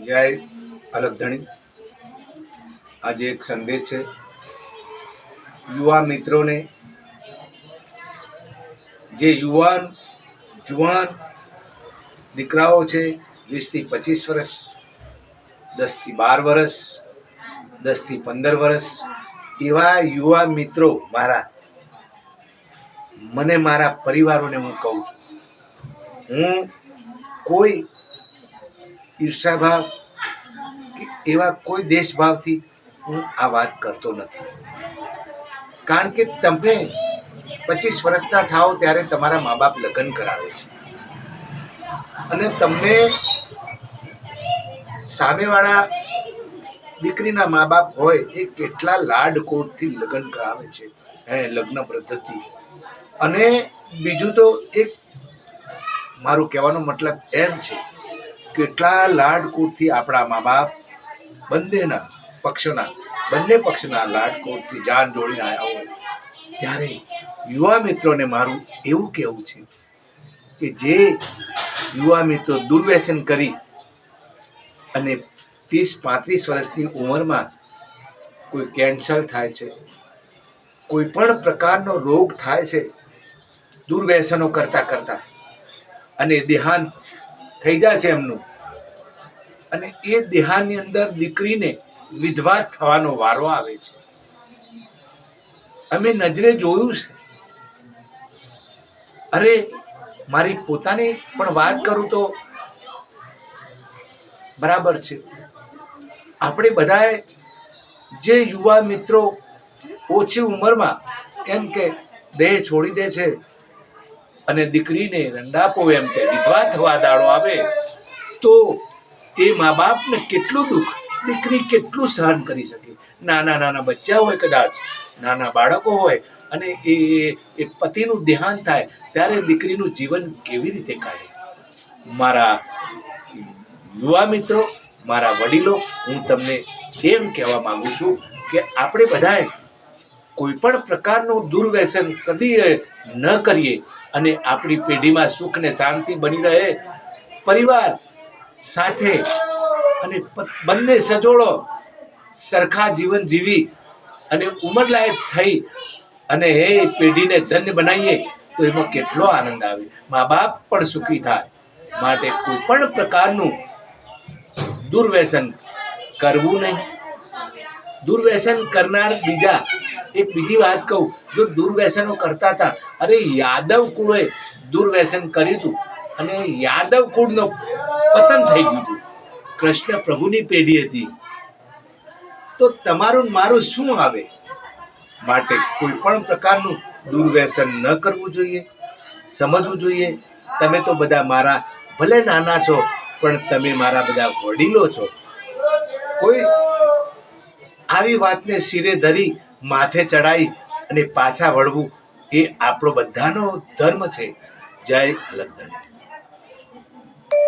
જય અલગધણી। आज एक संदेश है युवा मित्रों ने, जे युवान जुवान दीकराओ छे 20 થી 25 वर्ष, 10 થી 12 वर्ष, 10 થી 15 वर्ष एवा युवा मित्रों मारा मने मारा परिवारों ने हूँ कहूँ छूं, हूँ कोई ईर्ष्याभाव कि एवा कोई देशभाव थी हूँ आ बात करतो नथी। कारण के तमने 25 वर्षना थाओ त्यारे तमारा माँ बाप लग्न करावे छे अने तमने सामेवाळा दीकरीना माँ बाप होय ए केटला लाडकोटथी लग्न करावे छे, लग्न पद्धति। अने बीजू तो एक मारू कहेवानो मतलब एम छे केटला लाडकोटथी आपणा माँ बाप बंने पक्षना लाडकोटथी जान जोड़ीने आया होय त्यारे युवा मित्रों ने मारू एवुं कहेवुं छे कि जे युवा मित्रों दुर्व्यसन करी अने 30-35 वर्षनी उंमरमां कोई कैंसर थाय छे, कोई पण प्रकारनो रोग थाय छे दुर्व्यसनो करता करता अने देहांत थई जशे एमनुं, अने ए देहानी अंदर दीकरीने विधवा थवानो वारो आवे छे। अमे नजरे जोयुं छे। अरे मारी पोतानी पण वात करूं तो बराबर छे। आपणे बधाए जे युवा मित्रों ओછી उंमरमां एम के देह छोड़ी दे छे अने दीकरीने रंडापो एम के विधवा थवा दाड़ो आवे तो ए माँ बाप ने केटलुं दुख दीकरी केटलुं सहन करी सके। नाना नाना बच्चा होय, कदाच नाना बाळको होय अने ए पतिनुं देहांत थाय त्यारे दीकरीनुं जीवन केवी रीते काढे। मारा युवा मित्रों, मारा वडीलो, हूँ तमने एम कहेवा मांगु छुं के आपणे बधाए कोईपण प्रकारनुं दुर्व्यसन कदी न करीए अने आपणी पेढ़ीमां सुख ने शांति बनी रहे। परिवार साथे अने बंने सजोड़ो सरखा जीवन जीवी अने उमर लायक थई अने हे पेढ़ीने धन्य बनावीए तो एमां केटलो आनंद आवे, माँ बाप पण सुखी थाय। माटे कोईपण प्रकारनुं दुर्व्यसन करवुं नहीं। दुर्व्यसन करनार बीजा एक बीजी बात कहूं, जो दुर्व्यसनो करता था, अरे यादव कुळे दुर्व्यसन कर्युं हतुं अने यादव कुळनो पतन थई गयुं हतुं। कृष्ण प्रभुनी पेढ़ी हती तो तमारुं मारुं शुं आवे। माटे कोईपण प्रकारनुं दुर्व्यसन न करवुं जोईए, समजवुं जोईए। तमे तो बधा मारा भले नाना छो पण तमे मारा बधा वडीलो छो। कोई आवी वातने सिरे धरी माथे चढ़ाई अने पाछा वळवुं ए आपणो बधानो धर्म छे। जय अलगधणी।